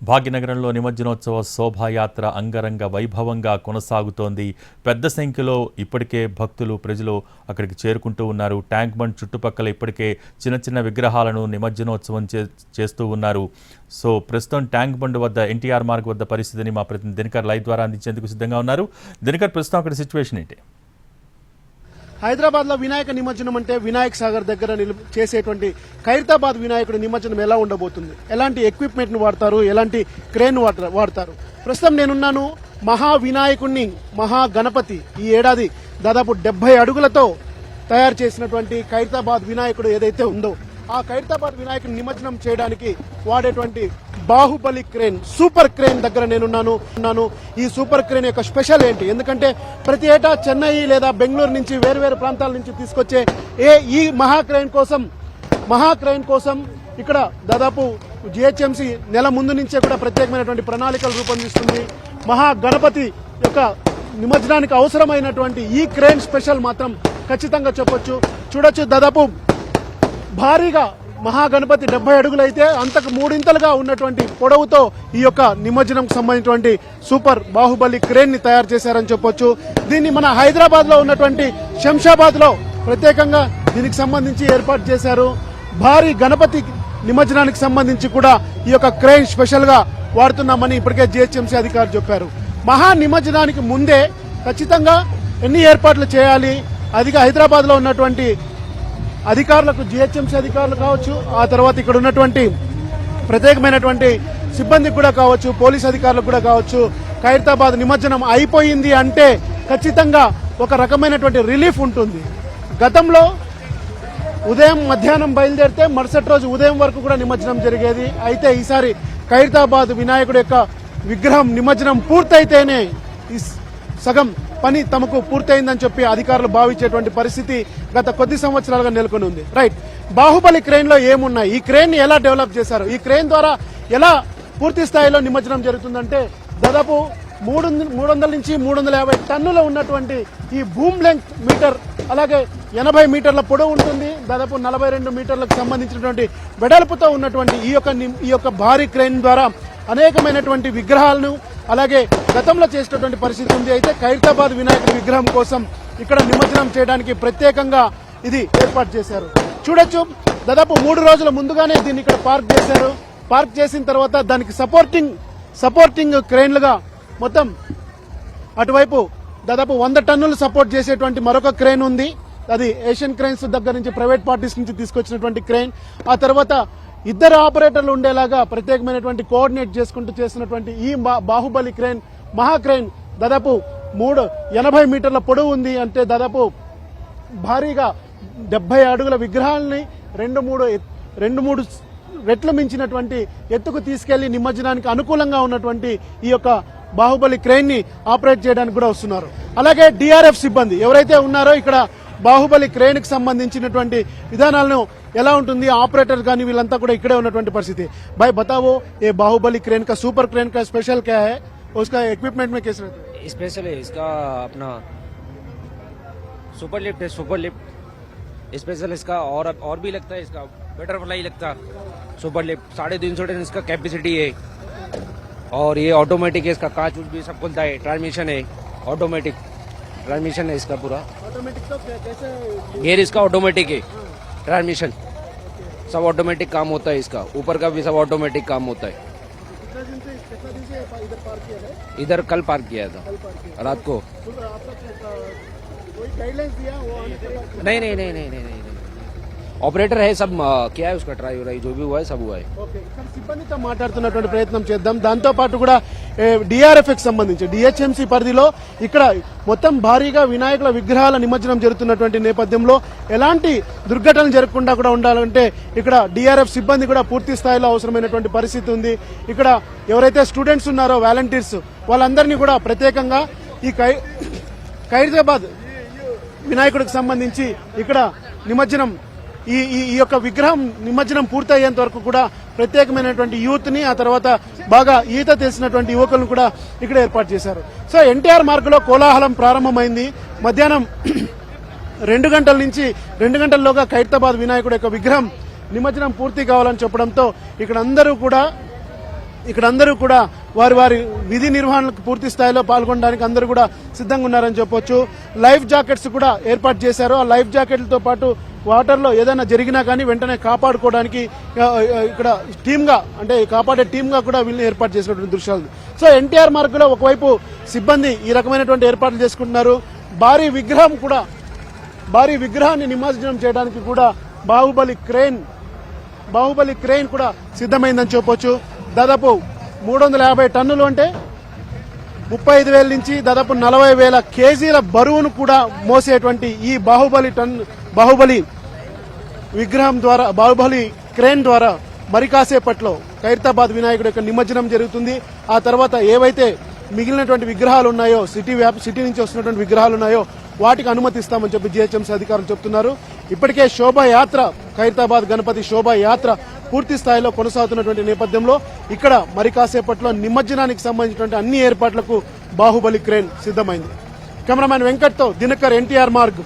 భాగ్యనగరంలో నిమజ్జనోత్సవ శోభాయాత్ర అంగరంగ వైభవంగా కొనసాగుతోంది. పెద్ద సంఖ్యలో ఇప్పటికే భక్తులు ప్రజలు అక్కడికి చేరుకుంటూ ఉన్నారు. ట్యాంక్ బండ్ చుట్టుపక్కల ఇప్పటికే చిన్న చిన్న విగ్రహాలను నిమజ్జనోత్సవం చేస్తూ ఉన్నారు. సో ప్రస్తుతం ట్యాంక్ బండ్ వద్ద ఎన్టీఆర్ మార్గ్ వద్ద పరిస్థితిని మా ప్రతినిధి దినకర్ లైవ్ ద్వారా అందించేందుకు సిద్ధంగా ఉన్నారు. దినకర్, ప్రస్తుతం అక్కడ సిచ్యువేషన్ ఏంటి? హైదరాబాద్ లో వినాయక నిమజ్జనం అంటే వినాయక్ సాగర్ దగ్గర చేసేటువంటి ఖైరతాబాద్ వినాయకుడి నిమజ్జనం ఎలా ఉండబోతుంది, ఎలాంటి ఎక్విప్మెంట్ ను వాడతారు, ఎలాంటి క్రేన్ వాడతారు? ప్రస్తుతం నేనున్నాను మహా వినాయకుడిని, మహా గణపతి ఈ ఏడాది దాదాపు 70 అడుగులతో తయారు చేసినటువంటి ఖైరతాబాద్ వినాయకుడు ఏదైతే ఉందో ఆ ఖైరతాబాద్ వినాయకుడిని నిమజ్జనం చేయడానికి వాడేటువంటి బాహుబలి క్రేన్, సూపర్ క్రేన్ దగ్గర నేనున్నాను. ఈ సూపర్ క్రేన్ యొక్క స్పెషల్ ఏంటి? ఎందుకంటే ప్రతి ఏటా చెన్నై లేదా బెంగళూరు నుంచి వేరు ప్రాంతాల నుంచి తీసుకొచ్చే ఈ మహా క్రేన్ కోసం ఇక్కడ దాదాపు జిహెచ్ఎంసీ నెల ముందు నుంచే కూడా ప్రత్యేకమైనటువంటి ప్రణాళికలు రూపొందిస్తుంది. మహా గణపతి యొక్క నిమజ్జనానికి అవసరమైనటువంటి ఈ క్రేన్ స్పెషల్ మాత్రం ఖచ్చితంగా చూడొచ్చు. దాదాపు భారీగా మహాగణపతి 70 అడుగులైతే అంతకు 3 ఇంతలుగా ఉన్నటువంటి పొడవుతో ఈ యొక్క నిమజ్జనంకు సంబంధించినటువంటి సూపర్ బాహుబలి క్రేన్ ని తయారు చేశారని చెప్పొచ్చు. దీన్ని మన హైదరాబాద్ లో ఉన్నటువంటి శంషాబాద్ లో ప్రత్యేకంగా దీనికి సంబంధించి ఏర్పాటు చేశారు. భారీ గణపతి నిమజ్జనానికి సంబంధించి కూడా ఈ యొక్క క్రేన్ స్పెషల్ గా వాడుతున్నామని ఇప్పటికే జిహెచ్ఎంసీ అధికారులు చెప్పారు. మహా నిమజ్జనానికి ముందే ఖచ్చితంగా ఎన్ని ఏర్పాట్లు చేయాలి, అది హైదరాబాద్ లో ఉన్నటువంటి అధికారులకు, జిహెచ్ఎంసీ అధికారులు కావచ్చు, ఆ తర్వాత ఇక్కడ ఉన్నటువంటి ప్రత్యేకమైనటువంటి సిబ్బందికి కూడా కావచ్చు, పోలీస్ అధికారులకు కూడా కావచ్చు, ఖైరతాబాద్ నిమజ్జనం అయిపోయింది అంటే ఖచ్చితంగా ఒక రకమైనటువంటి రిలీఫ్ ఉంటుంది. గతంలో ఉదయం మధ్యాహ్నం బయలుదేరితే మరుసటి రోజు ఉదయం వరకు కూడా నిమజ్జనం జరిగేది. అయితే ఈసారి ఖైరతాబాద్ వినాయకుడి యొక్క విగ్రహం నిమజ్జనం పూర్తయితేనే సగం పని తమకు పూర్తయిందని చెప్పి అధికారులు భావించేటువంటి పరిస్థితి గత కొద్ది సంవత్సరాలుగా నెలకొని ఉంది. రైట్, బాహుబలి క్రేన్ లో ఏమున్నాయి, ఈ క్రేన్ ని ఎలా డెవలప్ చేశారు, ఈ క్రేన్ ద్వారా ఎలా పూర్తి స్థాయిలో నిమజ్జనం జరుగుతుందంటే దాదాపు 300 నుంచి 350 టన్నుల ఉన్నటువంటి ఈ బూమ్ లెంగ్త్ మీటర్, అలాగే 80 మీటర్ల పొడవు ఉంటుంది, దాదాపు 42 మీటర్లకు సంబంధించినటువంటి వెడల్పుతో ఉన్నటువంటి ఈ యొక్క భారీ క్రేన్ ద్వారా అనేకమైనటువంటి విగ్రహాలను అలాగే గతంలో చేసినటువంటి పరిస్థితి ఉంది. అయితే ఖైరతాబాద్ వినాయకుడి విగ్రహం కోసం ఇక్కడ నిమజ్జనం చేయడానికి ప్రత్యేకంగా ఇది ఏర్పాటు చేశారు. చూడొచ్చు, దాదాపు 3 రోజుల ముందుగానే దీన్ని ఇక్కడ పార్క్ చేశారు. పార్క్ చేసిన తర్వాత దానికి సపోర్టింగ్ క్రేన్లుగా మొత్తం అటువైపు దాదాపు 100 టన్నులు సపోర్ట్ చేసేటువంటి మరొక క్రేన్ ఉంది. అది ఏషియన్ క్రేన్స్ దగ్గర నుంచి, ప్రైవేట్ పార్టీస్ నుంచి తీసుకొచ్చినటువంటి క్రేన్. ఆ తర్వాత 2 ఆపరేటర్లు ఉండేలాగా ప్రత్యేకమైనటువంటి కోఆర్డినేట్ చేసుకుంటూ చేసినటువంటి ఈ బాహుబలి క్రేన్, మహా క్రేన్ దాదాపు 80 మీటర్ల పొడవు ఉంది. అంటే దాదాపు భారీగా 70 అడుగుల విగ్రహాలని 2-3 రెట్లు మించినటువంటి ఎత్తుకు తీసుకెళ్లి నిమజ్జనానికి అనుకూలంగా ఉన్నటువంటి ఈ యొక్క బాహుబలి క్రేన్ ని ఆపరేట్ చేయడానికి కూడా వస్తున్నారు. అలాగే డిఆర్ఎఫ్ సిబ్బంది ఎవరైతే ఉన్నారో ఇక్కడ బాహుబలి క్రేన్ కి సంబంధించినటువంటి విధానాలను ఎలా ఉంటుంది, ఆపరేటర్ కానీ వీళ్ళంతా కూడా ఇక్కడే ఉన్నటువంటి పరిస్థితి. भाई बताओ, ये बाहुबली क्रेन का, सुपर क्रेन का स्पेशल क्या है, उसका इक्विपमेंट में कैसे रहता है? स्पेशल है इसका अपना सुपर लिफ्ट है, सुपर लिफ्ट स्पेशल इसका, और भी लगता है इसका बटरफ्लाई लगता है सुपर लिफ्ट। 350 टन इसका कैपेसिटी है, और ये ऑटोमेटिक है, इसका कांच भी सब खुलता है, ट्रांसमिशन है, ऑटोमेटिक ट्रांसमिशन है इसका पूरा। ऑटोमेटिक तो कैसे? गियर इसका ऑटोमेटिक है, ट्रांसमिशन सब ऑटोमेटिक काम होता है इसका, ऊपर का भी सब ऑटोमेटिक काम होता है। कितना दिन से इधर पार्क किया है? इधर कल पार्क किया था, रात को। कोई गाइडलाइंस दिया वो आने के बाद? नहीं, ऑपरेटर है, सब क्या है उसका ड्राइवर है, जो भी हुआ है सब हुआ है। ఓకే, ఇక్కడ సిబ్బందితో మాట్లాడుతున్నటువంటి ప్రయత్నం చేద్దాం. దాంతో పాటు కూడా డిఆర్ఎఫ్ కి సంబంధించి డిహెచ్ఎంసీ పరిధిలో ఇక్కడ మొత్తం భారీగా వినాయకుల విగ్రహాల నిమజ్జనం జరుగుతున్నటువంటి నేపథ్యంలో ఎలాంటి దుర్ఘటనలు జరగకుండా కూడా ఉండాలంటే ఇక్కడ డిఆర్ఎఫ్ సిబ్బంది కూడా పూర్తి స్థాయిలో అవసరమైనటువంటి పరిస్థితి ఉంది. ఇక్కడ ఎవరైతే స్టూడెంట్స్ ఉన్నారో వాలంటీర్స్, వాళ్ళందరినీ కూడా ప్రత్యేకంగా ఈ ఖైరతాబాద్ వినాయకుడికి సంబంధించి ఇక్కడ నిమజ్జనం, ఈ యొక్క విగ్రహం నిమజ్జనం పూర్తయ్యేంత వరకు కూడా ప్రత్యేకమైనటువంటి యూత్ ని, ఆ తర్వాత బాగా ఈత తెలిసినటువంటి యువకులను కూడా ఇక్కడ ఏర్పాటు చేశారు. సో ఎన్టీఆర్ మార్గ్ లో కోలాహలం ప్రారంభమైంది. మధ్యాహ్నం 2 గంటల నుంచి 2 గంటల్లోగా ఖైరతాబాద్ వినాయకుడి యొక్క విగ్రహం నిమజ్జనం పూర్తి కావాలని చెప్పడంతో ఇక్కడ అందరూ కూడా ఇక్కడ అందరూ కూడా వారి వారి విధి నిర్వహణకు పూర్తి స్థాయిలో పాల్గొనడానికి అందరూ కూడా సిద్ధంగా ఉన్నారని చెప్పొచ్చు. లైఫ్ జాకెట్స్ కూడా ఏర్పాటు చేశారు. ఆ లైఫ్ జాకెట్లతో పాటు వాటర్లో ఏదైనా జరిగినా కానీ వెంటనే కాపాడుకోవడానికి ఇక్కడ టీమ్గా అంటే కాపాడే టీమ్గా కూడా వీళ్ళని ఏర్పాటు చేసినటువంటి దృశ్యాలు. సో ఎన్టీఆర్ మార్గులో ఒకవైపు సిబ్బంది ఈ రకమైనటువంటి ఏర్పాట్లు చేసుకుంటున్నారు. భారీ విగ్రహాన్ని నిమజ్జనం చేయడానికి కూడా బాహుబలి క్రెయిన్ కూడా సిద్ధమైందని చెప్పొచ్చు. దాదాపు 350 టన్నులు అంటే 35,000 నుంచి దాదాపు 40,000 కేజీల బరువును కూడా మోసేటువంటి ఈ బాహుబలి విగ్రహం ద్వారా బాహుబలి క్రేన్ ద్వారా మరి కాసేపట్లో ఖైరతాబాద్ వినాయకుడి యొక్క నిమజ్జనం జరుగుతుంది. ఆ తర్వాత ఏవైతే మిగిలినటువంటి విగ్రహాలు ఉన్నాయో సిటీ నుంచి వస్తున్నటువంటి విగ్రహాలు ఉన్నాయో వాటికి అనుమతిస్తామని చెప్పి జీహెచ్ఎంసీ అధికారులు చెప్తున్నారు. ఇప్పటికే శోభాయాత్ర ఖైరతాబాద్ గణపతి శోభాయాత్ర పూర్తి స్థాయిలో కొనసాగుతున్నటువంటి నేపథ్యంలో ఇక్కడ మరి కాసేపట్లో నిమజ్జనానికి సంబంధించినటువంటి అన్ని ఏర్పాట్లకు బాహుబలి క్రేన్ సిద్ధమైంది. కెమెరామ్యాన్ వెంకట్తో దినకర్, ఎన్టీఆర్ మార్గ్.